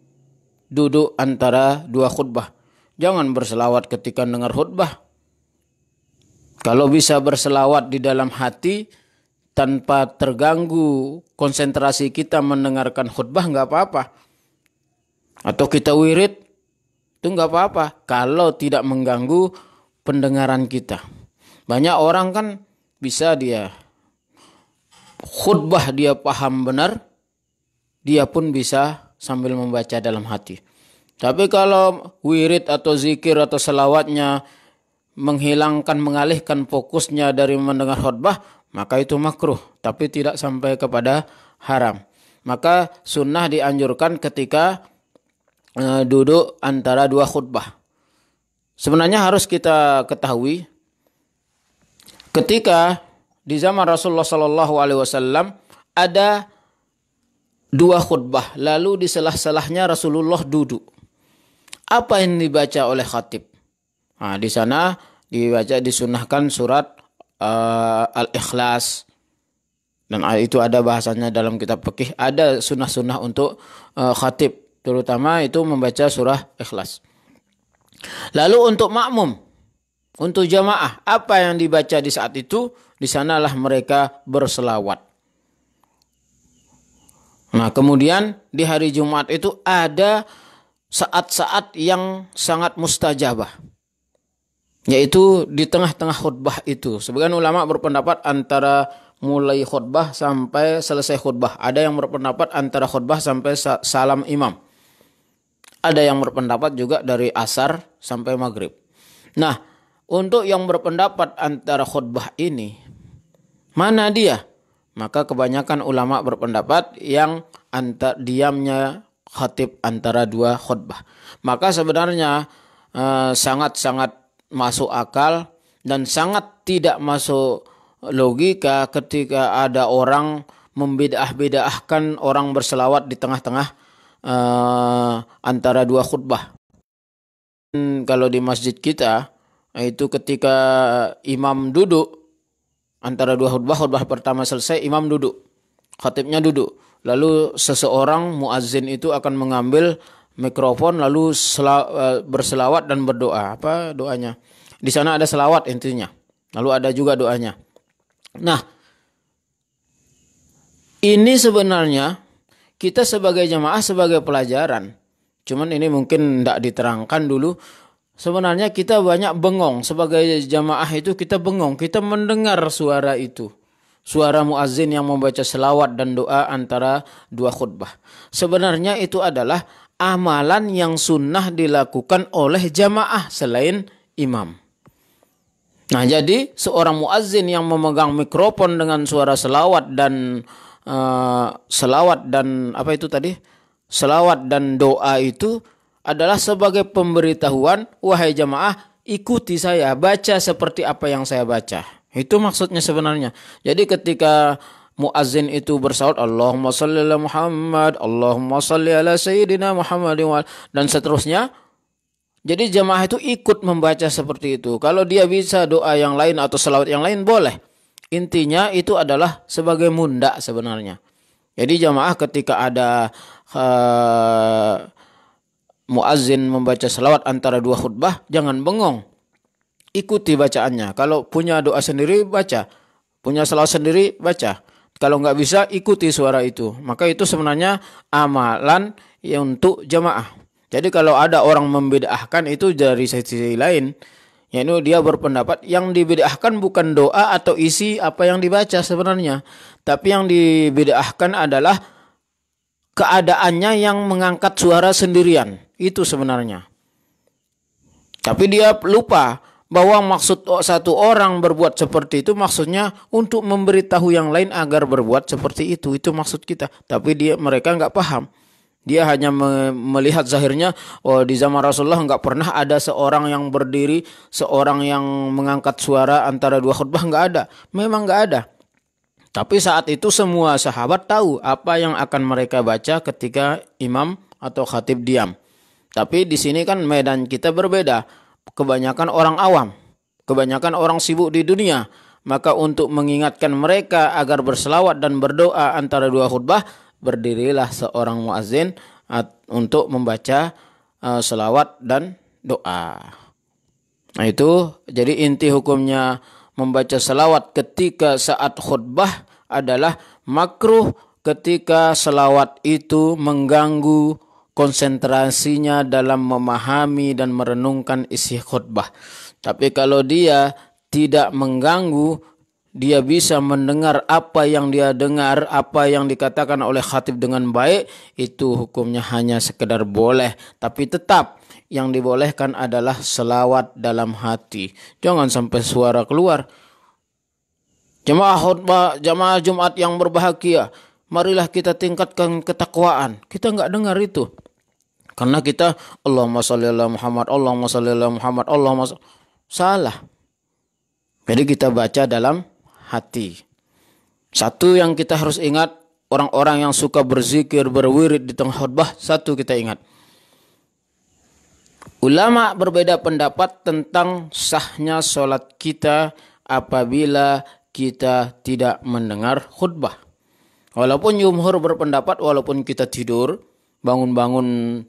duduk antara dua khutbah. Jangan berselawat ketika dengar khutbah. Kalau bisa berselawat di dalam hati tanpa terganggu konsentrasi kita mendengarkan khutbah, nggak apa-apa. Atau kita wirid, itu nggak apa-apa. Kalau tidak mengganggu pendengaran kita. Banyak orang kan bisa dia khutbah dia paham benar, dia pun bisa sambil membaca dalam hati. Tapi kalau wirid atau zikir atau selawatnya mengalihkan fokusnya dari mendengar khutbah, maka itu makruh, tapi tidak sampai kepada haram. Maka sunnah dianjurkan ketika duduk antara dua khutbah. Sebenarnya harus kita ketahui, ketika di zaman Rasulullah SAW ada dua khutbah, lalu di selah-selahnya Rasulullah duduk. Apa yang dibaca oleh khatib? Nah, di sana disunahkan surat Al-Ikhlas. Dan itu ada bahasanya dalam kitab fikih. Ada sunnah-sunnah untuk khatib. Terutama itu membaca surah Ikhlas. Lalu untuk makmum. Untuk jamaah, apa yang dibaca di saat itu, di sanalah mereka berselawat. Nah, kemudian di hari Jumat itu ada saat-saat yang sangat mustajabah, yaitu di tengah-tengah khutbah itu. Sebagian ulama berpendapat antara mulai khutbah sampai selesai khutbah. Ada yang berpendapat antara khutbah sampai salam imam. Ada yang berpendapat juga dari asar sampai maghrib. Nah, untuk yang berpendapat antara khutbah ini, mana dia? Maka kebanyakan ulama berpendapat yang diamnya khatib antara dua khutbah. Maka sebenarnya sangat-sangat masuk akal dan sangat tidak masuk logika ketika ada orang membedah-bedahkan orang berselawat di tengah-tengah antara dua khutbah. Kalau di masjid kita, itu ketika imam duduk antara dua khutbah, khutbah pertama selesai, imam duduk, khatibnya duduk. Lalu seseorang muazzin itu akan mengambil mikrofon lalu berselawat dan berdoa. Apa doanya? Di sana ada selawat intinya. Lalu ada juga doanya. Nah, ini sebenarnya kita sebagai jamaah, sebagai pelajaran. Cuman ini mungkin tidak diterangkan dulu. Sebenarnya kita banyak bengong. Sebagai jamaah itu kita bengong. Kita mendengar suara itu. Suara muazzin yang membaca selawat dan doa antara dua khutbah. Sebenarnya itu adalah amalan yang sunnah dilakukan oleh jamaah selain imam. Nah, jadi seorang muazzin yang memegang mikrofon dengan suara selawat dan selawat dan doa itu adalah sebagai pemberitahuan, wahai jamaah, ikuti saya, baca seperti apa yang saya baca. Itu maksudnya sebenarnya. Jadi ketika muazzin itu bersalawat, Allahumma shalli ala Muhammad, Allahumma shalli ala Sayyidina Muhammad, dan seterusnya. Jadi jamaah itu ikut membaca seperti itu. Kalau dia bisa doa yang lain atau selawat yang lain boleh. Intinya itu adalah sebagai munda sebenarnya. Jadi jamaah ketika ada muazzin membaca selawat antara dua khutbah, jangan bengong. Ikuti bacaannya. Kalau punya doa sendiri, baca. Punya selawat sendiri, baca. Kalau nggak bisa, ikuti suara itu. Maka itu sebenarnya amalan untuk jamaah. Jadi kalau ada orang membedahkan itu dari sisi lain, yaitu dia berpendapat yang dibedahkan bukan doa atau isi apa yang dibaca sebenarnya. Tapi yang dibedahkan adalah keadaannya yang mengangkat suara sendirian. Itu sebenarnya. Tapi dia lupa bahwa maksud satu orang berbuat seperti itu maksudnya untuk memberitahu yang lain agar berbuat seperti itu. Itu maksud kita. Tapi mereka nggak paham. Dia hanya melihat zahirnya, di zaman Rasulullah nggak pernah ada seorang yang berdiri, seorang yang mengangkat suara antara dua khutbah, nggak ada. Memang nggak ada. Tapi saat itu semua sahabat tahu apa yang akan mereka baca ketika imam atau khatib diam. Tapi di sini kan medan kita berbeda. Kebanyakan orang awam, kebanyakan orang sibuk di dunia. Maka untuk mengingatkan mereka agar berselawat dan berdoa antara dua khutbah, berdirilah seorang muazzin untuk membaca selawat dan doa. Nah itu jadi inti hukumnya membaca selawat ketika saat khutbah adalah makruh ketika selawat itu mengganggu konsentrasinya dalam memahami dan merenungkan isi khutbah. Tapi kalau dia tidak mengganggu, dia bisa mendengar apa yang dia dengar, apa yang dikatakan oleh khatib dengan baik, itu hukumnya hanya sekedar boleh. Tapi tetap yang dibolehkan adalah selawat dalam hati. Jangan sampai suara keluar. Jemaah khutbah, jemaah Jumat yang berbahagia, marilah kita tingkatkan ketakwaan. Kita nggak dengar itu. Karena kita Allahumma shalli ala Muhammad, Allahumma shalli ala Muhammad, salah. Jadi kita baca dalam hati. Satu yang kita harus ingat, orang-orang yang suka berzikir, berwirid di tengah khutbah, satu kita ingat. Ulama berbeda pendapat tentang sahnya sholat kita apabila kita tidak mendengar khutbah. Walaupun jumhur berpendapat, walaupun kita tidur, bangun-bangun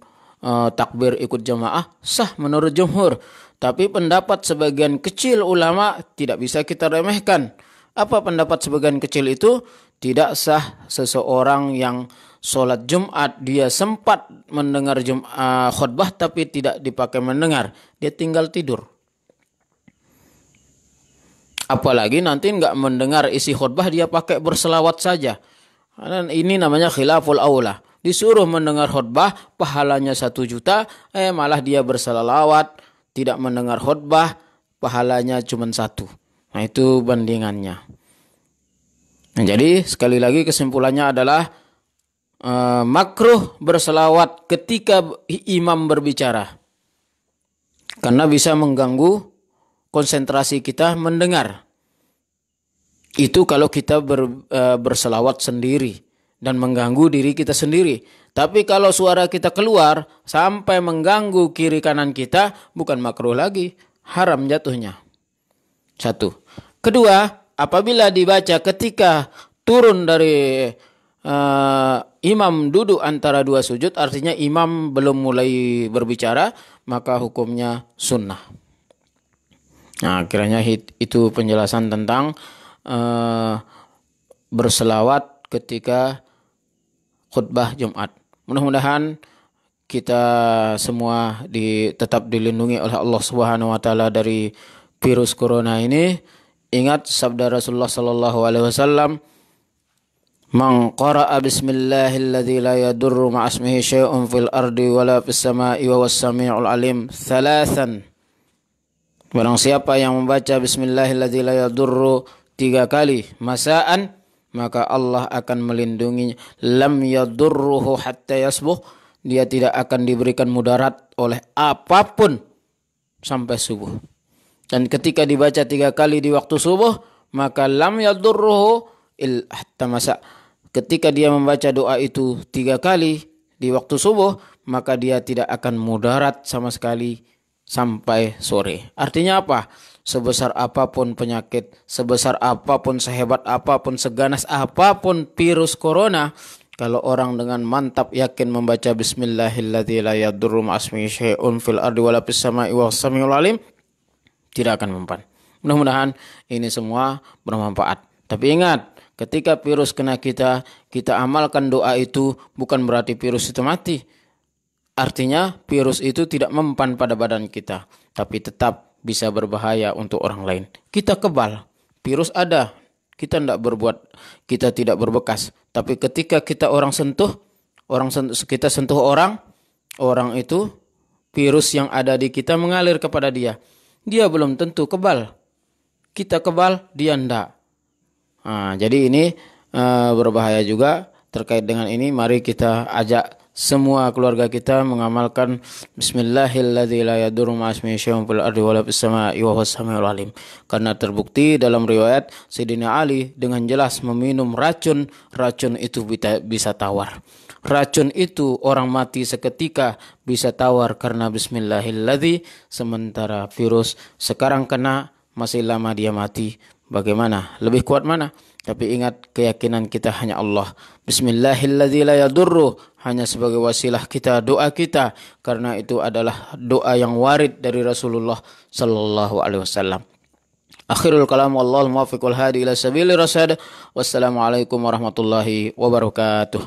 takbir ikut jamaah, sah menurut jumhur. Tapi pendapat sebagian kecil ulama tidak bisa kita remehkan. Apa pendapat sebagian kecil itu? Tidak sah seseorang yang sholat Jumat, dia sempat mendengar khutbah tapi tidak dipakai mendengar. Dia tinggal tidur. Apalagi nanti nggak mendengar isi khutbah, dia pakai berselawat saja. Dan ini namanya khilaful aula. Disuruh mendengar khutbah, pahalanya 1 juta, malah dia berselawat, tidak mendengar khutbah, pahalanya cuma 1. Nah itu bandingannya. Nah, jadi sekali lagi kesimpulannya adalah makruh berselawat ketika imam berbicara. Karena bisa mengganggu konsentrasi kita mendengar. Itu kalau kita berselawat sendiri dan mengganggu diri kita sendiri. Tapi kalau suara kita keluar sampai mengganggu kiri kanan kita, bukan makruh lagi, haram jatuhnya. 1. Kedua, apabila dibaca ketika turun dari imam duduk antara 2 sujud, artinya imam belum mulai berbicara, maka hukumnya sunnah. Nah, kiranya itu penjelasan tentang berselawat ketika khutbah Jumat. Mudah-mudahan kita semua tetap dilindungi oleh Allah Subhanahu wa taala dari virus corona ini. Ingat sabda Rasulullah sallallahu alaihi wasallam, "Man qara'a bismillahilladzi la yadurru ma'asmihi syai'un fil ardi wala fis sama'i wa huwas samiul alim 3." Barang siapa yang membaca bismillahilladzi la yadurru 3 kali masaan, maka Allah akan melindunginya. Lam yadurruhu hatta yasbuh. Dia tidak akan diberikan mudarat oleh apapun sampai subuh. Dan ketika dibaca 3 kali di waktu subuh, maka lam yadurruhu hatta masa. Ketika dia membaca doa itu 3 kali di waktu subuh, maka dia tidak akan mudarat sama sekali sampai sore. Artinya apa? Sebesar apapun penyakit, sebesar apapun, sehebat apapun, seganas apapun virus corona, kalau orang dengan mantap yakin membaca bismillahilladzi la yadurru ma'asmihi syai'un fil ardi wala fis sama'i wa huwas samiul alim, tidak akan mempan. Mudah-mudahan ini semua bermanfaat. Tapi ingat, ketika virus kena kita amalkan doa itu, bukan berarti virus itu mati. Artinya virus itu tidak mempan pada badan kita, tapi tetap bisa berbahaya untuk orang lain. Kita kebal, virus ada, kita tidak berbekas. Tapi ketika kita kita sentuh orang itu, virus yang ada di kita mengalir kepada dia. Dia belum tentu kebal. Kita kebal, dia enggak. Nah, jadi ini berbahaya juga. Terkait dengan ini, mari kita ajak semua keluarga kita mengamalkan bismillahilladzi la yadurru ma'asmihi syai'un fil ardi wala fis sama'i wa huwas samiul alim. Karena terbukti dalam riwayat Sayyidina Ali dengan jelas meminum racun itu bisa tawar. Racun itu orang mati seketika bisa tawar karena bismillahilladzi, sementara virus sekarang kena masih lama dia mati. Bagaimana? Lebih kuat mana? Tapi ingat, keyakinan kita hanya Allah. Bismillahilladzi la yadurru hanya sebagai wasilah kita, doa kita, karena itu adalah doa yang warid dari Rasulullah sallallahu alaihi wasallam. Akhirul kalam, wallahul muwaffiq wal hadi ila sabilir rasyad. Wassalamualaikum warahmatullahi wabarakatuh.